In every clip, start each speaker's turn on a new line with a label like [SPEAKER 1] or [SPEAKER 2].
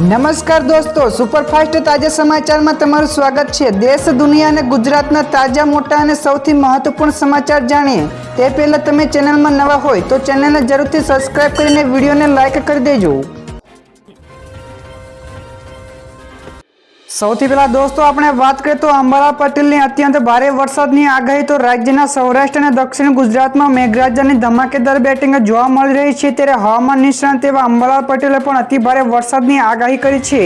[SPEAKER 1] નમસ્કાર દોસ્તો, સુપરફાસ્ટ તાજા સમાચારમાં તમારું સ્વાગત છે। દેશ, દુનિયા અને ગુજરાતના તાજા, મોટા અને સૌથી મહત્વપૂર્ણ સમાચાર જાણીએ તે પહેલાં તમે ચેનલમાં નવા હોય તો ચેનલને જરૂરથી સબસ્ક્રાઇબ કરીને વિડીયોને લાઇક કરી દેજો। સૌથી પહેલા દોસ્તો આપણે વાત કરીએ તો અંબાલાલ પટેલની અત્યંત ભારે વરસાદની આગાહી। તો રાજ્યના સૌરાષ્ટ્ર અને દક્ષિણ ગુજરાતમાં મેઘરાજાની ધમાકેદાર બેટિંગ જોવા મળી રહી છે, ત્યારે હવામાન નિષ્ણાત એવા અંબાલાલ પટેલે પણ અતિ ભારે વરસાદની આગાહી કરી છે।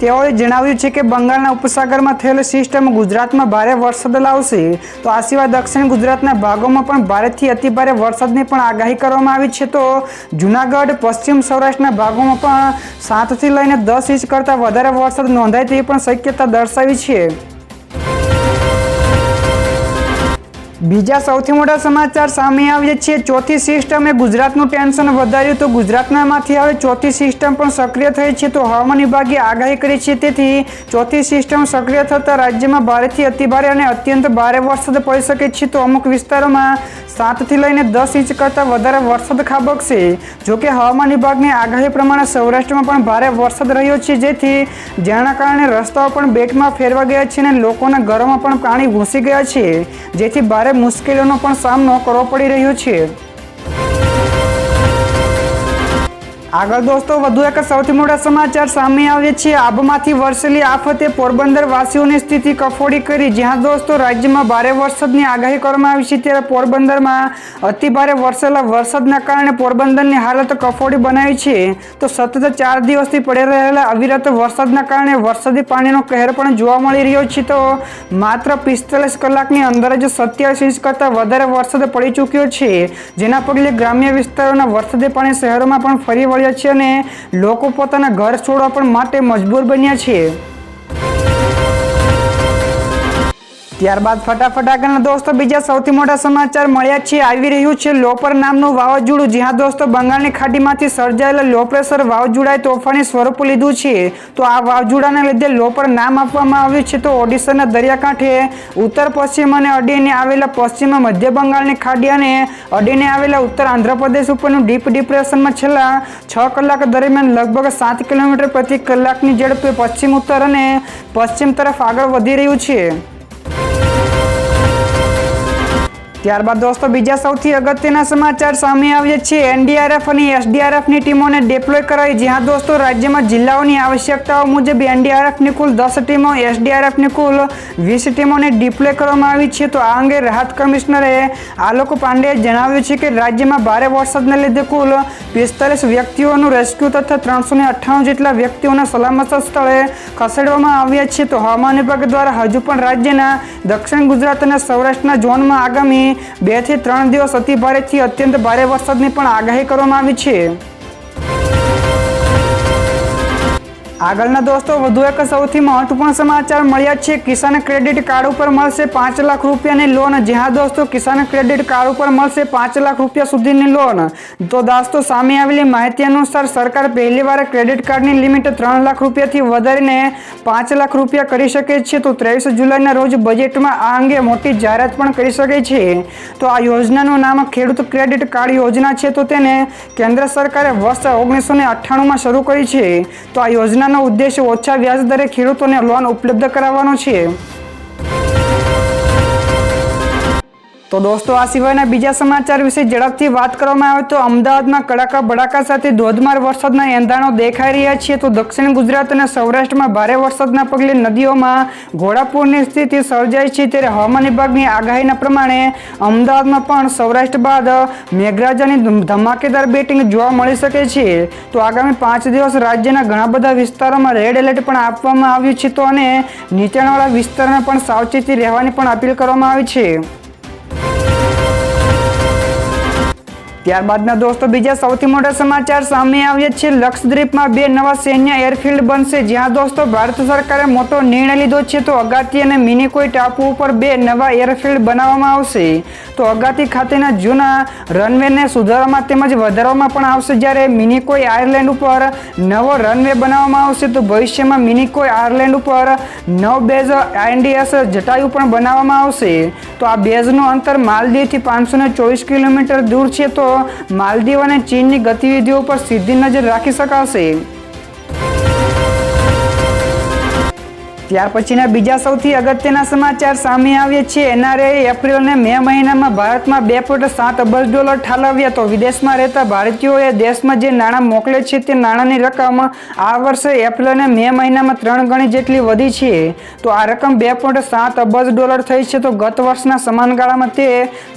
[SPEAKER 1] તેઓએ જણાવ્યું છે કે બંગાળના ઉપસાગરમાં થયેલી સિસ્ટમ ગુજરાતમાં ભારે વરસાદ લાવશે, તો આ સિવાય દક્ષિણ ગુજરાતના ભાગોમાં પણ ભારેથી અતિ ભારે વરસાદની પણ આગાહી કરવામાં આવી છે। તો જૂનાગઢ, પશ્ચિમ સૌરાષ્ટ્રના ભાગોમાં પણ 7 થી લઈને 10 ઇંચ કરતાં વધારે વરસાદ નોંધાય તેવી પણ શક્યતા દર્શાવી છે। બીજા સૌથી મોટા સમાચાર સામે આવ્યા છે। ચોથી સિસ્ટમે ગુજરાતનું ટેન્શન વધાર્યું। તો ગુજરાતમાંથી હવે ચોથી સિસ્ટમ પણ સક્રિય થઈ છે। તો હવામાન વિભાગે આગાહી કરી છે, તેથી ચોથી સિસ્ટમ સક્રિય થતાં રાજ્યમાં ભારેથી અતિભારે અને અત્યંત ભારે વરસાદ પડી શકે છે। તો અમુક વિસ્તારોમાં 7 થી લઈને 10 ઇંચ કરતાં વધારે વરસાદ ખાબકશે। જોકે હવામાન વિભાગની આગાહી પ્રમાણે સૌરાષ્ટ્રમાં પણ ભારે વરસાદ રહ્યો છે, જેના કારણે રસ્તાઓ પણ બેટમાં ફેરવા ગયા છે અને લોકોના ઘરોમાં પણ પાણી ઘૂસી ગયા છે, જેથી ભારે મુશ્કેલીઓનો પણ સામનો કરવો પડી રહ્યો છે। આગળ દોસ્તો વધુ એક સૌથી મોટા સમાચાર સામે આવ્યા છે। આબમાંથી વરસેલી આફતે પોરબંદર વાસીઓની સ્થિતિ કફોડી કરી। જ્યાં દોસ્તો રાજ્યમાં ભારે વરસાદની આગાહી કરવામાં આવી છે, ત્યારે પોરબંદરમાં અતિ ભારે વરસેલા વરસાદના કારણે પોરબંદરની હાલત કફોડી બનાવી છે। તો સતત 4 દિવસથી પડી રહેલા અવિરત વરસાદના કારણે વરસાદી પાણીનો કહેર પણ જોવા મળી રહ્યો છે। તો માત્ર 45 કલાકની અંદર જ 27 ઇંચ કરતાં વધારે વરસાદ પડી ચૂક્યો છે, જેના પગલે ગ્રામ્ય વિસ્તારોના વરસાદી પાણી શહેરોમાં પણ ફરી વળ્યા છે અને લોકો પોતાના ઘર છોડવા પણ માટે મજબૂર બન્યા છે। ત્યારબાદ ફટાફટ આગળના દોસ્તો બીજા સૌથી મોટા સમાચાર મળ્યા છે। આવી રહ્યું છે લોપર નામનું વાવાઝોડું। જ્યાં દોસ્તો બંગાળની ખાડીમાંથી સર્જાયેલા લો પ્રેશર વાવાઝોડાએ તોફાની સ્વરૂપ લીધું છે। તો આ વાવાઝોડાને લીધે લોપર નામ આપવામાં આવ્યું છે। તો ઓડિશાના દરિયાકાંઠે ઉત્તર પશ્ચિમ અને અડીને આવેલા પશ્ચિમ મધ્ય બંગાળની ખાડી અને અડીને આવેલા ઉત્તર આંધ્રપ્રદેશ ઉપરનું ડીપ ડિપ્રેશનમાં છેલ્લા 6 કલાક દરમિયાન લગભગ 7 કિલોમીટર પ્રતિ કલાકની ઝડપે પશ્ચિમ ઉત્તર અને પશ્ચિમ તરફ આગળ વધી રહ્યું છે। ત્યારબાદ દોસ્તો બીજા સૌથી અગત્યના સમાચાર સામે આવ્યા છે। એનડીઆરએફ અને એસડીઆરએફની ટીમોને ડિપ્લોય કરાઈ। જ્યાં દોસ્તો રાજ્યમાં જિલ્લાઓની આવશ્યકતાઓ મુજબ એનડીઆરએફની કુલ 10 ટીમો, એસડીઆરએફની કુલ 20 ટીમોને ડિપ્લોય કરવામાં આવી છે। તો આ અંગે રાહત કમિશનરે આલોક પાંડેએ જણાવ્યું છે કે રાજ્યમાં ભારે વરસાદને લીધે કુલ 45 વ્યક્તિઓનું રેસ્ક્યુ તથા 398 જેટલા વ્યક્તિઓને સલામત સ્થળે ખસેડવામાં આવ્યા છે। તો હવામાન વિભાગ દ્વારા હજુ પણ રાજ્યના દક્ષિણ ગુજરાત અને સૌરાષ્ટ્રના ઝોનમાં આગામી 2 થી 3 દિવસ અતિ ભારેથી અત્યંત ભારે વરસાદની પણ આગાહી કરવામાં આવી છે। આગળના દોસ્તો વધુ એક સૌથી મહત્વપૂર્ણ સમાચાર મળ્યા છે। કિસાન ક્રેડિટ કાર્ડ ઉપર મળશે 5 લાખ રૂપિયાની લોન। જ્યાં દોસ્તો કિસાન ક્રેડિટ કાર્ડ ઉપર મળશે 5 લાખ રૂપિયા સુધીની લોન। તો દોસ્તો સામે આવેલી માહિતી અનુસાર સરકાર પહેલીવાર ક્રેડિટ કાર્ડની લિમિટ 3 લાખ રૂપિયાથી વધારીને 5 લાખ રૂપિયા કરી શકે છે। તો 23 જુલાઈના રોજ બજેટમાં આ અંગે મોટી જાહેરાત પણ કરી શકે છે। તો આ યોજનાનું નામ ખેડૂત ક્રેડિટ કાર્ડ યોજના છે। તો તેને કેન્દ્ર સરકારે વર્ષ 1998માં શરૂ કરી છે। તો આ યોજના ઉદ્દેશ્ય ઓછા વ્યાજ દરે ખેડૂતોને લોન ઉપલબ્ધ કરાવવાનો છે। તો દોસ્તો આ સિવાયના બીજા સમાચાર વિશે ઝડપથી વાત કરવામાં આવે તો અમદાવાદમાં કડાકા ભડાકા સાથે ધોધમાર વરસાદના એંધાણો દેખાઈ રહ્યા છે। તો દક્ષિણ ગુજરાત અને સૌરાષ્ટ્રમાં ભારે વરસાદના પગલે નદીઓમાં ઘોડાપૂરની સ્થિતિ સર્જાઈ છે, ત્યારે હવામાન વિભાગની આગાહીના પ્રમાણે અમદાવાદમાં પણ સૌરાષ્ટ્ર બાદ મેઘરાજાની ધમાકેદાર બેટિંગ જોવા મળી શકે છે। તો આગામી 5 દિવસ રાજ્યના ઘણા બધા વિસ્તારોમાં રેડ એલર્ટ પણ આપવામાં આવ્યું છે। તો અને નીચાણવાળા વિસ્તારોમાં પણ સાવચેતી રહેવાની પણ અપીલ કરવામાં આવી છે। ત્યારબાદના દોસ્તો બીજા સૌથી મોટા સમાચાર સામે આવ્યા છે। લક્ષદ્વીપમાં 2 નવા સૈન્ય એરફિલ્ડ બનશે। જ્યાં દોસ્તો ભારત સરકારે મોટો નિર્ણય લીધો છે। તો અગાતી અને મિનિકોય ટાપુ ઉપર 2 નવા એરફિલ્ડ બનાવવામાં આવશે। તો અગાતી ખાતેના જૂના રનવેને સુધારવામાં તેમજ વધારવામાં પણ આવશે, જ્યારે મિનિકોય આયર્લેન્ડ ઉપર નવો રનવે બનાવવામાં આવશે। તો ભવિષ્યમાં મિનિકોય આયર્લેન્ડ ઉપર નવ બેઝ INDS જટાયુ પણ બનાવવામાં આવશે। તો આ બેઝનું અંતર માલદીવથી 524 કિલોમીટર દૂર છે। તો માલદીવ અને ચીનની ગતિવિધિઓ પર સીધી નજર રાખી શકાશે। ત્યાર પછીના બીજા સૌથી અગત્યના સમાચાર સામે આવ્યા છે. NRA એપ્રિલ અને મે મહિનામાં ભારતમાં $2.7 અબજ ઠાલવ્યા. તો વિદેશમાં રહેતા ભારતીયોએ દેશમાં જે નાણાં મોકલે છે તે નાણાંની રકમ આ વર્ષે એપ્રિલ અને મે મહિનામાં 3 ગણી જેટલી વધી છે. તો આ રકમ $2.7 અબજ થઈ છે. તો ગત વર્ષના સમાન ગાળામાં તે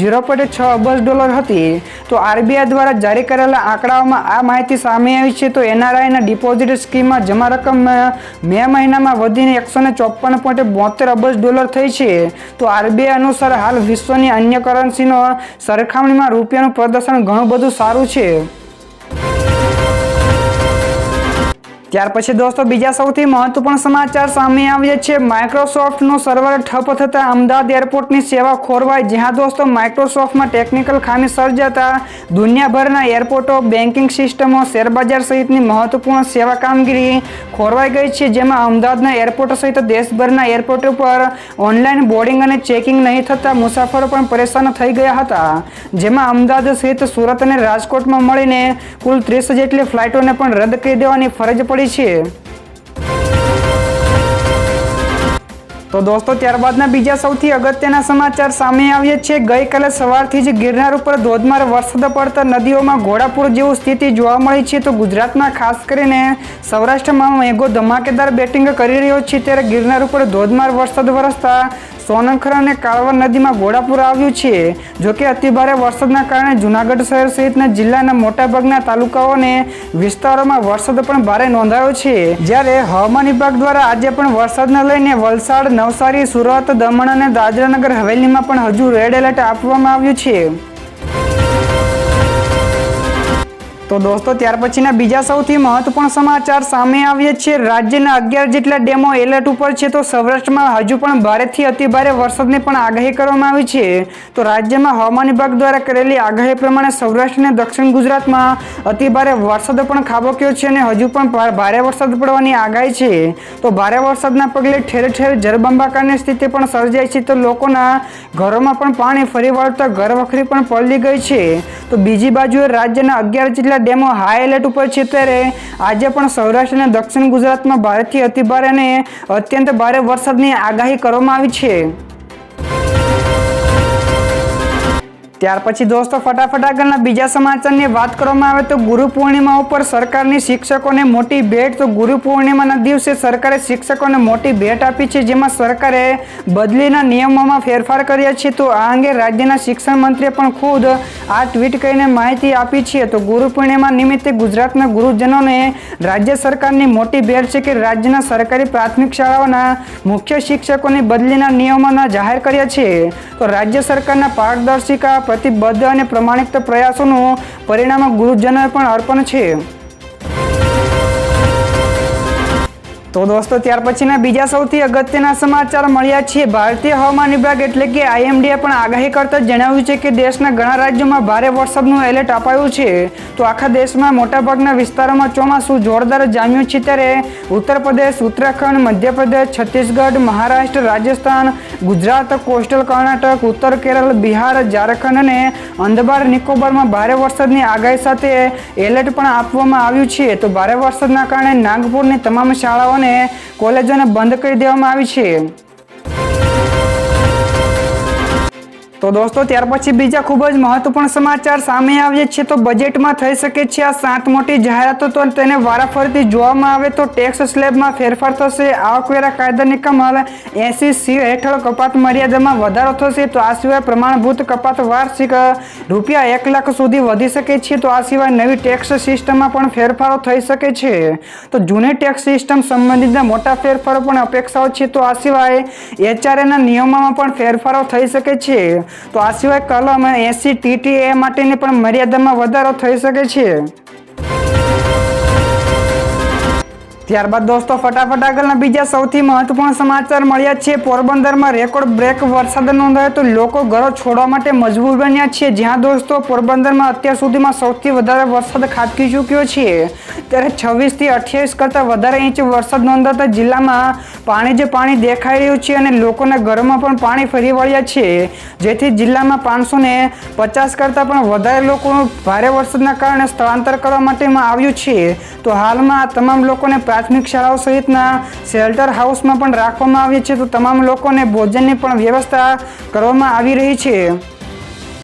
[SPEAKER 1] $0.6 અબજ હતી. તો RBI દ્વારા જારી કરેલા આંકડાઓમાં આ માહિતી સામે આવી છે. તો NRIના ડિપોઝિટ સ્કીમમાં જમા રકમ મે મહિનામાં વધીને $154.72 અબજ થઈ છે. તો RBI અનુસાર હાલ વિશ્વની અન્ય કરન્સીનો સરખામણીમાં રૂપિયાનું પ્રદર્શન ઘણું બધું સારું છે. ત્યાર પછી દોસ્તો બીજા સૌથી મહત્વપૂર્ણ સમાચાર સામે આવ્યા છે. માઇક્રોસોફ્ટનું સર્વર ઠપ થતા અમદાવાદ એરપોર્ટની સેવા ખોરવાઈ. જ્યાં દોસ્તો માઇક્રોસોફ્ટમાં ટેકનિકલ ખામી સર્જાતા દુનિયાભરના એરપોર્ટો, બેન્કિંગ સિસ્ટમો, શેરબજાર સહિતની મહત્વપૂર્ણ સેવા કામગીરી ખોરવાઈ ગઈ છે. જેમાં અમદાવાદના એરપોર્ટ સહિત દેશભરના એરપોર્ટ ઉપર ઓનલાઈન બોર્ડિંગ અને ચેકિંગ નહીં થતા મુસાફરો પણ પરેશાન થઈ ગયા હતા. જેમાં અમદાવાદ સહિત સુરત અને રાજકોટમાં મળીને કુલ 30 જેટલી ફ્લાઇટોને પણ રદ કરી દેવાની ફરજ પડી છે. તો દોસ્તો ત્યારબાદના બીજા સૌથી અગત્યના સમાચાર સામે આવ્યા છે. ગઈકાલે સવારથી જ ગિરનાર ઉપર ધોધમાર વરસાદ પડતા નદીઓમાં ઘોડાપૂર જેવી સ્થિતિ જોવા મળી છે. તો ગુજરાતમાં ખાસ કરીને સૌરાષ્ટ્રમાં મેઘો ધમાકેદાર બેટિંગ કરી રહ્યો છે. ત્યારે ગિરનાર ઉપર ધોધમાર વરસાદ વરસતા સોનખર અને કાળવા નદીમાં ઘોડાપૂર આવ્યું છે. જોકે અતિભારે વરસાદના કારણે જૂનાગઢ શહેર સહિતના જિલ્લાના મોટાભાગના તાલુકાઓ અને વિસ્તારોમાં વરસાદ પણ ભારે નોંધાયો છે. જ્યારે હવામાન વિભાગ દ્વારા આજે પણ વરસાદને લઈને વલસાડ, નવસારી, સુરત, દમણ અને દાદરાનગર હવેલીમાં પણ હજુ રેડ એલર્ટ આપવામાં આવ્યું છે. તો દોસ્તો ત્યાર પછીના બીજા સૌથી મહત્વપૂર્ણ સમાચાર સામે આવ્યા છે. રાજ્યના 11 જેટલા ડેમો એલર્ટ ઉપર છે. તો સૌરાષ્ટ્રમાં હજુ પણ ભારેથી અતિભારે વરસાદની પણ આગાહી કરવામાં આવી છે. તો રાજ્યમાં હવામાન વિભાગ દ્વારા કરેલી આગાહી પ્રમાણે સૌરાષ્ટ્ર અને દક્ષિણ ગુજરાતમાં અતિભારે વરસાદ પણ ખાબક્યો છે અને હજુ પણ ભારે વરસાદ પડવાની આગાહી છે. તો ભારે વરસાદના પગલે ઠેર ઠેર જળબંબાકારની સ્થિતિ પણ સર્જાઈ છે. તો લોકોના ઘરોમાં પણ પાણી ફરી વળતા ઘરવખરી પણ પલળી ગઈ છે. તો બીજી બાજુએ રાજ્યના 11 જેટલા ડેમો હાઈ એલર્ટ ઉપર છે. ત્યારે આજે પણ સૌરાષ્ટ્ર અને દક્ષિણ ગુજરાતમાં ભારેથી અતિભારે અને અત્યંત ભારે વરસાદની આગાહી કરવામાં આવી છે. ત્યાર પછી દોસ્તો ફટાફટ આગળના બીજા સમાચારની વાત કરવામાં આવે તો ગુરુ પૂર્ણિમા ઉપર સરકારની શિક્ષકોને મોટી ભેટ. તો ગુરુ પૂર્ણિમાના દિવસે સરકારે શિક્ષકોને મોટી ભેટ આપી છે. જેમાં સરકારે બદલીના નિયમોમાં ફેરફાર કર્યા છે. તો આ અંગે રાજ્યના શિક્ષણ મંત્રીએ પણ ખુદ આ ટ્વીટ કરીને માહિતી આપી છે. તો ગુરુ પૂર્ણિમા નિમિત્તે ગુજરાતના ગુરુજનોને રાજ્ય સરકારની મોટી ભેટ છે કે રાજ્યના સરકારી પ્રાથમિક શાળાઓના મુખ્ય શિક્ષકોની બદલીના નિયમોના જાહેર કર્યા છે. તો રાજ્ય સરકારના પારદર્શિકા, પ્રતિબદ્ધ અને પ્રમાણિક પ્રયાસોનું પરિણામ ગુરુજનોએ પણ અર્પણ છે. તો દોસ્તો ત્યાર પછીના બીજા સૌથી અગત્યના સમાચાર મળ્યા છે. ભારતીય હવામાન વિભાગ એટલે કે IMDએ પણ આગાહી કરતા જણાવ્યું છે કે દેશના ઘણા રાજ્યોમાં ભારે વરસાદનું એલર્ટ અપાયું છે. તો આખા દેશમાં મોટાભાગના વિસ્તારોમાં ચોમાસું જોરદાર જામ્યું છે. ત્યારે ઉત્તર પ્રદેશ, ઉત્તરાખંડ, મધ્યપ્રદેશ, છત્તીસગઢ, મહારાષ્ટ્ર, રાજસ્થાન, ગુજરાત, કોસ્ટલ કર્ણાટક, ઉત્તર કેરળ, બિહાર, ઝારખંડ અને અંદમાન નિકોબારમાં ભારે વરસાદની આગાહી સાથે એલર્ટ પણ આપવામાં આવ્યું છે. તો ભારે વરસાદના કારણે નાગપુરની તમામ શાળાઓ કોલેજોને બંધ કરી દેવામાં આવી છે. તો દોસ્તો ત્યાર પછી બીજા ખૂબ જ મહત્વપૂર્ણ સમાચાર સામે આવ્યા છે. તો બજેટમાં થઈ શકે છે આ 7 મોટી જાહેરાતો. તો તેને વારાફરતી જોવામાં આવે તો ટેક્સ સ્લેબમાં ફેરફાર થશે, આવકવેરા કાયદાની કલમ 80C હેઠળ કપાત મર્યાદામાં વધારો થશે. તો આ સિવાય પ્રમાણભૂત કપાત વાર્ષિક ₹1 લાખ સુધી વધી શકે છે. તો આ સિવાય નવી ટેક્સ સિસ્ટમમાં પણ ફેરફારો થઈ શકે છે. તો જૂની ટેક્સ સિસ્ટમ સંબંધિત મોટા ફેરફારો પણ અપેક્ષાઓ છે. તો આ સિવાય HRAના નિયમોમાં પણ ફેરફારો થઈ શકે છે. તો આ સિવાય કલમ 80 TTA માટેની પણ મર્યાદામાં વધારો થઈ શકે છે. ત્યારબાદ દોસ્તો ફટાફટ આગળના બીજા સૌથી મહત્વપૂર્ણ સમાચાર મળ્યા છે. પોરબંદરમાં રેકોર્ડ બ્રેક વરસાદ નોંધાયો તો લોકો ઘરો છોડવા માટે મજબૂર બન્યા છે. જ્યાં દોસ્તો પોરબંદરમાં અત્યાર સુધીમાં સૌથી વધારે વરસાદ ખાબકી ચૂક્યો છે. ત્યારે 26 થી 28 કરતાં વધારે ઇંચ વરસાદ નોંધાતા જિલ્લામાં પાણી દેખાઈ રહ્યું છે અને લોકોના ઘરોમાં પણ પાણી ફરી વળ્યા છે. જેથી જિલ્લામાં 550 કરતાં પણ વધારે લોકોનું ભારે વરસાદના કારણે સ્થળાંતર કરવા માટેમાં આવ્યું છે. તો હાલમાં આ તમામ લોકોને પ્રાથમિક શાળાઓ સહિતના શેલ્ટર હાઉસમાં પણ રાખવામાં આવ્યા છે. તો તમામ લોકોને ભોજનની પણ વ્યવસ્થા કરવામાં આવી રહી છે.